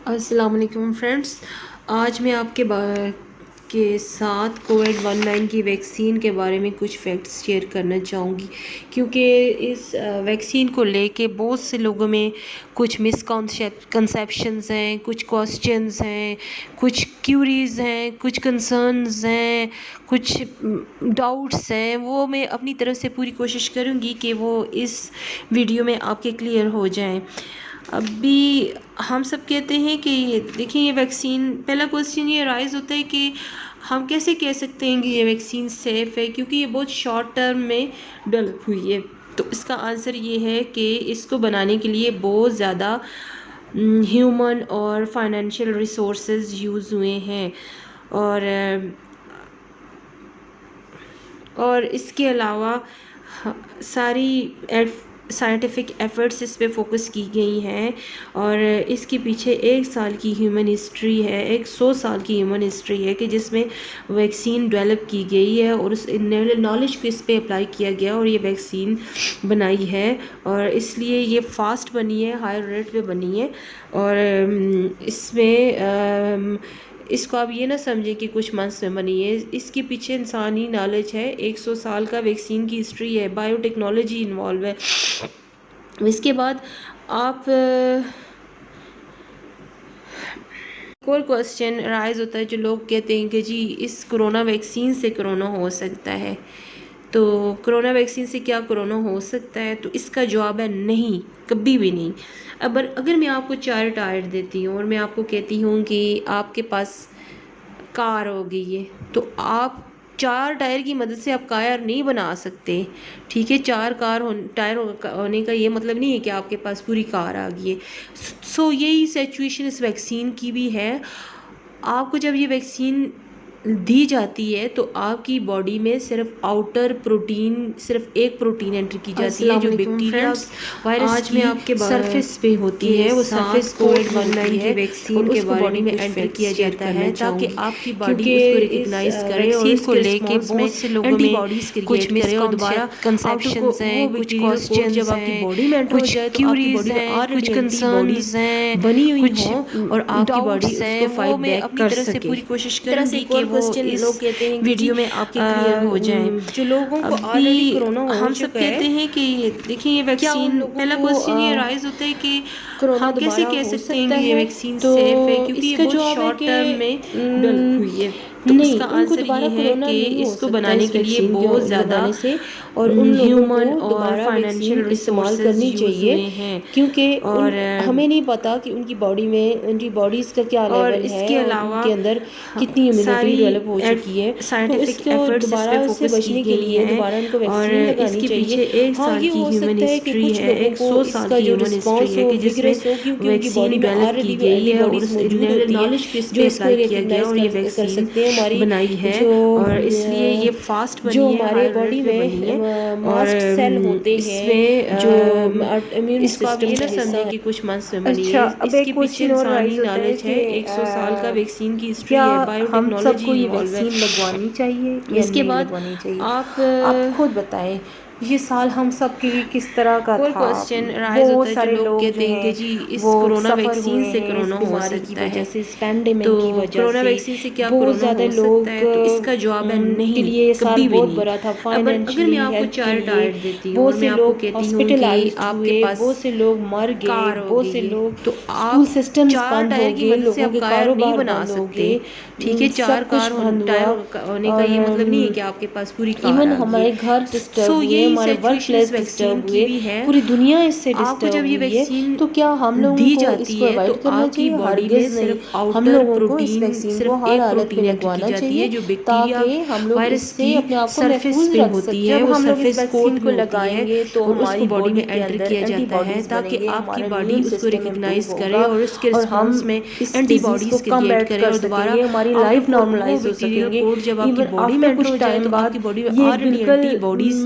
السلام علیکم فرینڈس، آج میں آپ کے ساتھ کووڈ-19 کی ویکسین کے بارے میں کچھ فیکٹس شیئر کرنا چاہوں گی، کیونکہ اس ویکسین کو لے کے بہت سے لوگوں میں کچھ کنسیپشنز ہیں، کچھ کوسچنز ہیں، کچھ کیوریز ہیں، کچھ کنسرنز ہیں، کچھ ڈاؤٹس ہیں۔ وہ میں اپنی طرف سے پوری کوشش کروں گی کہ وہ اس ویڈیو میں آپ کے کلیئر ہو جائیں۔ ابھی ہم سب کہتے ہیں کہ دیکھیں یہ ویکسین، پہلا کوسچن یہ رائز ہوتا ہے کہ ہم کیسے کہہ سکتے ہیں کہ یہ ویکسین سیف ہے، کیونکہ یہ بہت شارٹ ٹرم میں ڈیولپ ہوئی ہے۔ تو اس کا آنسر یہ ہے کہ اس کو بنانے کے لیے بہت زیادہ ہیومن اور فائنینشیل ریسورسز یوز ہوئے ہیں، اور اس کے علاوہ ساری سائنٹیفک ایفرٹس اس پہ فوکس کی گئی ہیں، اور اس کے پیچھے 1 سال کی ہیومن ہسٹری ہے، 100 سال کی ہیومن ہسٹری ہے کہ جس میں ویکسین ڈیولپ کی گئی ہے، اور اس نالج کو اس پہ اپلائی کیا گیا اور یہ ویکسین بنائی ہے، اور اس لیے یہ فاسٹ بنی ہے، ہائی ریٹ پہ بنی ہے، اور اس میں اس کو آپ یہ نہ سمجھیں کہ کچھ منتھس میں بنی ہے، اس کے پیچھے انسانی نالج ہے، 100 سال کا ویکسین کی ہسٹری ہے، بائیو ٹیکنالوجی انوالو ہے۔ اس کے بعد آپ ایک اور کوسچن رائز ہوتا ہے جو لوگ کہتے ہیں کہ جی اس کرونا ویکسین سے کرونا ہو سکتا ہے، تو کرونا ویکسین سے کیا کرونا ہو سکتا ہے؟ تو اس کا جواب ہے نہیں، کبھی بھی نہیں۔ اگر میں آپ کو 4 ٹائر دیتی ہوں اور میں آپ کو کہتی ہوں کہ آپ کے پاس کار ہو گئی ہے، تو آپ 4 ٹائر کی مدد سے آپ کار نہیں بنا سکتے، ٹھیک ہے؟ 4 ٹائر ہونے کا یہ مطلب نہیں ہے کہ آپ کے پاس پوری کار آ گئی ہے۔ یہی سچویشن اس ویکسین کی بھی ہے۔ آپ کو جب یہ ویکسین دی جاتی ہے تو آپ کی باڈی میں صرف ایک پروٹین انٹر کی جاتی ہے جو بیکٹیریا وائرس کی سرفیس پہ ہوتی ہے، وہ سرفیس کووڈ-19 کی ویکسین کے بارے میں انٹر کیا جاتا ہے تاکہ آپ کی باڈی اس کو ریکگنائز کرے، اور اس کو لے کے بہت سے لوگوں میں کچھ مسکنسیپشنز ہیں، کچھ کوسچنز ہیں، کچھ کیوریز ہیں، کچھ کنسرنز ہیں، کچھ اور ڈاؤٹس ہیں۔ وہ میں اپنی طرف سے پوری کوشش کروں گی کہ وہ اس ویڈیو میں آپ کے کلیئر ہو جائیں۔ جو لوگوں کو ابھی آلریڈی کرونا ہو ہم سب چکا ہے، کہتے ہیں کہ دیکھیں یہ ویکسین، پہلا کوسچن یہ رائز ہوتا ہے کہ ہم کیسے کہہ سکتے ہیں کہ یہ ویکسین سیف ہے، کیونکہ یہ بہت شارٹ ٹرم میں ڈیولپ ہوئی ہے۔ تو اس کا آنسر یہ ہے کہ اس کو بنانے کے لیے بہت زیادہ اور ان لوگوں ہیومن کو اور دوبارہ فائنینشیل ویکسین استعمال ریسورسز کرنی یوز چاہیے، ہوئے ہیں، کیونکہ اور ہمیں نہیں پتا کہ ان کی باڈی میں اینٹی باڈیز کا کیا لیول اس ہے کے اور ان علاوہ کے اندر کتنی امیونٹی ساری ڈیولپ ہو چکی ہے۔ تو اس سائنٹیفک کو ایفرٹس اس پہ دوبارہ سے فوکس کی بچنے کے گئی لیے ہیں، دوبارہ ان کو اور ویکسین اس لگانی کے چاہیے۔ پیچھے 1 ہاں، سال یہ کی ہو ہیومن سکتا ہے کہ ہسٹری کچھ ہے، لوگوں کو 100 اس سال کا کی جو ہیومن ہسٹری رسپانس ہے ہو کہ جس میں ویگرس ہو، کیونکہ ان کی باڈی ویکسین میں ڈیولپ کی آلریڈی گئی اینٹی ہے، اور باڈیز اس موجود ہوتی ہیں نالج کو اس جو پہ اس کو اپلائی کیا گیا، ریکگنائز اور یہ کر ویکسین سکتے ہیں۔ ہماری بنائی ہے، جو اور اس لیے یہ فاسٹ جو بنی ہے، ہمارے ہائی باڈی ریٹ پہ میں بنی ہے، اور ماسٹ سیل ہوتے اس ہیں میں جو امیون اس کو آپ سسٹم یہ نہ کا حصہ سمجھیں ہے۔ کہ کچھ منتھس میں بنی ہے، اچھا، اب اس ایک کے پیچھے کوشچن اور انسانی رائز ہوتا ہے نالج ہے، کہ 100 سال کا ویکسین کی کیا ہسٹری ہے، بائیو ہم سب ٹیکنالوجی کو یہ انوالو ہے۔ ویکسین لگوانی چاہیے یا اس کے نہیں بعد لگوانی چاہیے؟ آپ آپ خود بتائیں، یہ سال ہم سب کے لیے کس طرح کا اور تھا؟ کوسچن رائز بہت ہوتا ہے جو سارے لوگ لوگ جو کہتے ہیں کہ ہیں جی اس وہ کرونا سفر ویکسین ہوئے سے ہیں اس کرونا ہو بیماری کی سکتا وجہ ہے، سے، اس تو پینڈیمک کی وجہ کرونا سے۔ ویکسین سے کیا بہت کرونا زیادہ ہو سکتا لوگ ہے؟ تو اس کا جواب ہے کے نہیں، لیے یہ سال کبھی بھی بہت نہیں۔ برا تھا، اگر میں فائنینشلی، آپ کو ہیلتھ کے 4 لیے۔ ٹائر دیتی ہوں اور بہت میں سے آپ کو لوگ کہتی ہوں کہ ہاسپٹلائزڈ آپ کے ہوئے، پاس بہت سے لوگ مر گئے، کار ہو بہت سے گئی ہے، لوگ تو اسکول آپ سسٹمز 4 بند ٹائر ہو کی گئے، مدد سے لوگوں آپ کے کار نہیں کاروبار بنا بند ہو سکتے، گئے، ٹھیک ہے؟ 4 سب کچھ بند ٹائر ہوا، ہونے کا اور یہ مطلب نہیں ہے کہ آپ کے پاس پوری کار ایون آ گئی ہمارے گھر ہے۔ ڈسٹرب ہوئے، یہی ہمارے ورک سچویشن اس پلیس ویکسین ڈسٹرب کی ہوئے، بھی ہے۔ پوری دنیا اس سے آپ کو جب ڈسٹرب یہ ہوئی ہے، ویکسین تو کیا ہم لوگوں دی کو اس جاتی کو ہے تو اوائڈ کرنا آپ کی چاہیے؟ باڈی میں ہرگز نہیں۔ صرف ہم آؤٹر لوگوں کو اس پروٹین، ویکسین کو صرف ہر ایک حالت پروٹین میں انٹر کی لگوانا جاتی چاہیے ہے جو بیکٹیریا تاکہ ہم لوگ اس وائرس سے کی اپنے آپ کو سرفیس محفوظ پہ رکھ ہوتی سکیں۔ ہے، جب وہ ہم لوگ اس سرفیس ویکسین کوٹ کو میں ہوتی ہے، لگائیں گے تو اور اس کو ہماری باڈی میں باڈی کے انٹر اندر کیا اینٹی جاتا ہے باڈیز بنیں تاکہ گے، آپ کی ہمارا باڈی امیون اس کو سسٹم امپروو ریکگنائز کرے ہوگا، اور اس کے اور ہم رسپانس میں اس اینٹی ڈیزیز کو باڈیز کریٹ کمبیٹ کرے، کر اور سکیں دوبارہ گے، ہماری آؤٹر لائف نارملائز ہو بیکٹیریل سکیں گے۔ کوٹ جب آپ کی ایون باڈی میں آفٹر انٹر کچھ ہو جائے ٹائم تو آپ بعد کی باڈی میں یہ آلریڈی بالکل اینٹی باڈیز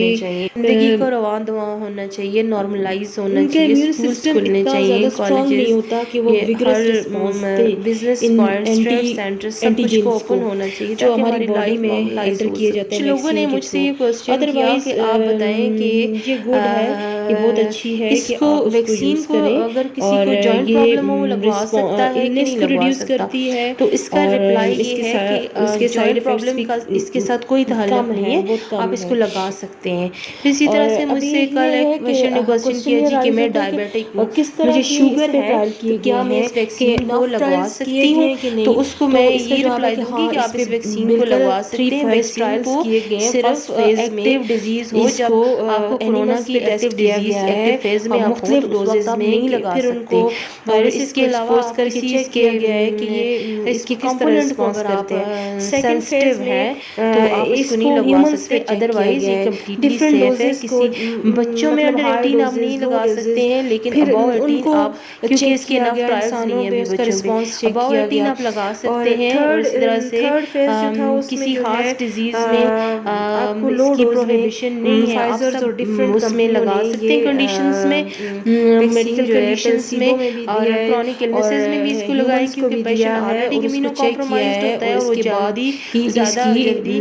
ہونے چاہیے، زندگی کو رواں دواں ہونا چاہیے، نارملائز ہونا ان کا چاہیے، امیون اسکولس سسٹم کھلنے اتنا چاہیے، زیادہ اسٹرانگ نہیں کالجز، ہوتا کہ وہ یہ وگرس ہر رسپانس دے بزنس ان پوائنٹ، اینٹی اسٹریس سینٹر سب کچھ کو اینٹیجنس اوپن ہونا چاہیے جو تاکہ ہماری ہماری باڈی لائف میں نارملائز انٹر ہو کیے سکے۔ جاتے کچھ ہیں لوگوں نے ویکسین کے مجھ سے تھرو۔ یہ کوشچن کیا ادروائز کہ آپ بتائیں کہ یہ گڈ ہے، یہ بہت اچھی ہے اس کہ کو آپ اس کو ویکسین یوز کو کریں، اگر کسی اور کو جوائنٹ یہ پرابلم ہو وہ لگوا سکتا ہے کہ النیس نہیں کو لگوا ریڈیوس سکتا؟ کرتی ہے، تو اس کا اور رپلائی اس یہ ہے کہ کے سائڈ جوائنٹ افیکٹس پرابلم بھی کا اس کے ساتھ کوئی تعلق کم نہیں ہے، ہے، بہت آپ کم اس ہے۔ کو لگا سکتے ہیں۔ پھر اسی طرح اور سے مجھ ابھی سے کل یہ ایک ہے کہ پیشنٹ نے کوشچن کوشچن کیا یہ جی کہ رائز میں ہوتا ہے کہ ڈائبیٹک ہوں، کس طرح مجھے کی اس شوگر پہ ہے، ٹرائل تو کیے کیا گئے میں ہیں اس کہ ویکسین کو انف لگوا ٹرائلس کیے سکتی گئے ہوں؟ ہیں کہ تو نہیں، اس کو تو میں اس کا یہ جواب ہے رپلائی کہ دوں گی ہاں کہ آپ اس پہ اس ویکسین کو بالکل لگوا 3 سکتے ہیں۔ فیز ویکسین ٹرائلس کو کیے گئے ہیں۔ صرف فرسٹ فیز میں ایکٹیو ڈیزیز ہو، اس جب کو آپ کو کورونا اینیملس کی پہ ایکٹیو ٹیسٹ کیا ڈیزیز گیا ایکٹیو ہے فیز میں آپ ہوں مختلف تو اس وقت ڈوزز آپ میں نہیں کہ لگا پھر ان سکتے، کو اور وائرسز اس کو کے علاوہ ایکسپوز آپ کر کے کسی چیک اس کے کیا گیا ہے کہ یہ اس کی کس طرح کمپوننٹ کو رسپانس اگر آپ کرتے ہیں، سیکنڈ سینسٹیو فیز میں ہے تو آپ اس اس کو نہیں کو لگوا ہیومنس سکتے، پہ چیک کیا ادروائز گیا یہ ہے کمپلیٹلی ڈفرینٹ سیف ہے۔ ڈوزز کو کسی بچوں میں مطلب انڈر ہائی 18 آپ نہیں ڈوزز لو لگا ڈوزز سکتے ہیں، لیکن پھر ابو ان 18 کو آپ، کیونکہ چیک اس کے کیا انف گیا ٹرائلز انسانوں نہیں ہیں پہ ابھی اس کا بچوں پہ، رسپانس چیک ابو کیا 18 گیا آپ لگا اور سکتے ہیں، اور اسی طرح سے تھرڈ فیز جو تھا اس میں کسی جو ہے خاص ڈیزیز میں آپ کو اس لو کی ڈوز میں پروہیبیشن نہیں ہے، آپ فائزرز سب اور ڈفرینٹ اس میں کمپنیوں نے لگا سکتے ہیں یہ کنڈیشنز میں، ویکسین میڈیکل جو ہے کنڈیشنز میں پلسیبو بھی اور دیا ہے کرونک اور النیسز میں بھی اس کو لگائیں، ہیومنس کو کیونکہ بھی پیشنٹ دیا ہے آلریڈی اور اس کو امیونو چیک کیا کمپرومائزڈ ہے ہوتا ہے اور اور اس وہ کے بعد جلدی ہی اس زیادہ کی جلدی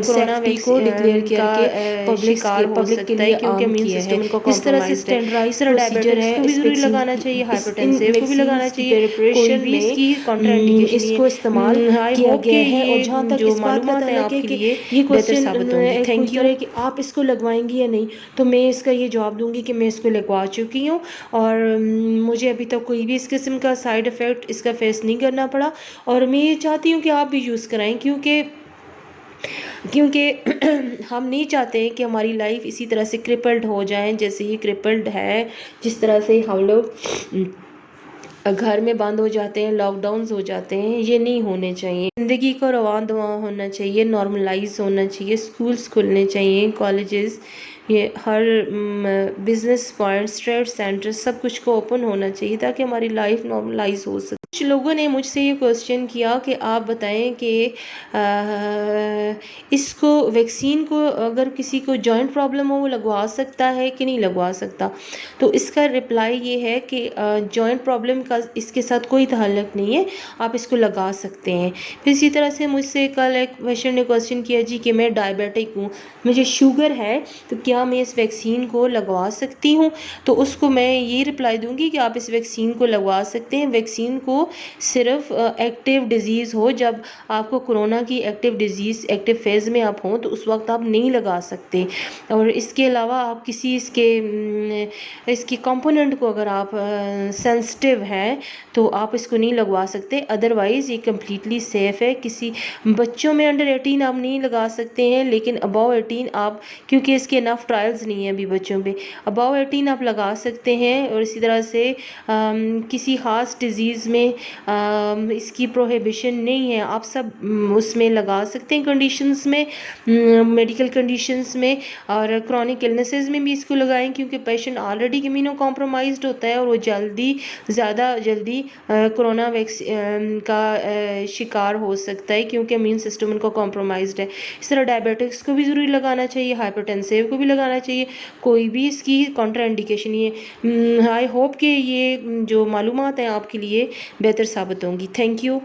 کورونا سیفٹی کو ڈکلیئر کر کے شکار ہو پبلک کے سکتا ہے، لیے کیونکہ عام امیون کیا ہے۔ سسٹم ان کا جس طرح سے کمپرومائزڈ ہے۔ اس اسٹینڈرڈائز طرح پروسیجر ڈائبیٹکس ہے کو بھی اس ضروری ویکسین لگانا چاہیے، ان ہائپرٹینسیو کو بھی لگانا ویکسینز کی چاہیے، کوئی پریپریشن بھی اس میں کی کنٹرا انڈیکیشن اس نہیں کو استعمال ہے۔ آئی کیا ہوپ کہ گیا ہے اور یہ جہاں تک جو اس بات کا معلومات ہیں تعلق آپ ہے کے کہ لیے یہ بہتر کوشچن ثابت ہوں گی۔ تھینک پوچھتا یو۔ رہے کہ آپ اس کو لگوائیں گی یا نہیں، تو میں اس کا یہ جواب دوں گی کہ میں اس کو لگوا چکی ہوں اور مجھے ابھی تک کوئی بھی اس قسم کا سائیڈ افیکٹ اس کا فیس نہیں کرنا پڑا، اور میں یہ چاہتی ہوں کہ آپ بھی یوز کرائیں، کیونکہ ہم نہیں چاہتے کہ ہماری لائف اسی طرح سے کرپلڈ ہو جائیں جیسے یہ کرپلڈ ہے، جس طرح سے ہم لوگ گھر میں بند ہو جاتے ہیں، لاک ڈاؤنز ہو جاتے ہیں، یہ نہیں ہونے چاہیے۔ زندگی کو رواں دواں ہونا چاہیے، نارملائز ہونا چاہیے، اسکولز کھلنے چاہیے، کالجز، یہ ہر بزنس پوائنٹس، ٹریڈ سینٹر، سب کچھ کو اوپن ہونا چاہیے تاکہ ہماری لائف نارملائز ہو سکے۔ کچھ لوگوں نے مجھ سے یہ کوسچن کیا کہ آپ بتائیں کہ اس کو ویکسین کو اگر کسی کو جوائنٹ پرابلم ہو وہ لگوا سکتا ہے کہ نہیں لگوا سکتا، تو اس کا رپلائی یہ ہے کہ جوائنٹ پرابلم کا اس کے ساتھ کوئی تعلق نہیں ہے، آپ اس کو لگا سکتے ہیں۔ پھر اسی طرح سے مجھ سے کل ایک پیشنٹ نے کوسچن کیا جی کہ میں ڈائبیٹک ہوں، مجھے شوگر ہے، تو کیا میں اس ویکسین کو لگوا سکتی ہوں؟ تو اس کو میں یہ رپلائی دوں گی کہ آپ اس ویکسین کو لگوا سکتے ہیں۔ ویکسین کو صرف ایکٹیو ڈیزیز ہو، جب آپ کو کورونا کی ایکٹیو ڈیزیز ایکٹیو فیز میں آپ ہوں تو اس وقت آپ نہیں لگا سکتے، اور اس کے علاوہ آپ کسی اس کی کمپوننٹ کو اگر آپ سینسٹیو ہیں تو آپ اس کو نہیں لگوا سکتے، ادروائز یہ کمپلیٹلی سیف ہے۔ کسی بچوں میں انڈر 18 آپ نہیں لگا سکتے ہیں، لیکن ابو 18 آپ، کیونکہ اس کے انف ٹرائلز نہیں ہیں ابھی بچوں پہ، ابو 18 آپ لگا سکتے ہیں۔ اور اسی طرح سے کسی خاص ڈیزیز میں اس کی پروہیبیشن نہیں ہے، آپ سب اس میں لگا سکتے ہیں کنڈیشنز میں، میڈیکل کنڈیشنز میں، اور کرونک النیسز میں بھی اس کو لگائیں، کیونکہ پیشنٹ آلریڈی امیونو کمپرومائزڈ ہوتا ہے اور وہ زیادہ جلدی کورونا کا شکار ہو سکتا ہے، کیونکہ امیون سسٹم ان کا کمپرومائزڈ ہے۔ اس طرح ڈائبیٹکس کو بھی ضروری لگانا چاہیے، ہائپرٹینسیو کو بھی لگانا چاہیے، کوئی بھی اس کی کانٹرا انڈیکیشن نہیں ہے۔ آئی ہوپ کہ یہ جو معلومات ہیں آپ کے لیے بہتر ثابت ہوں گی۔ Thank you.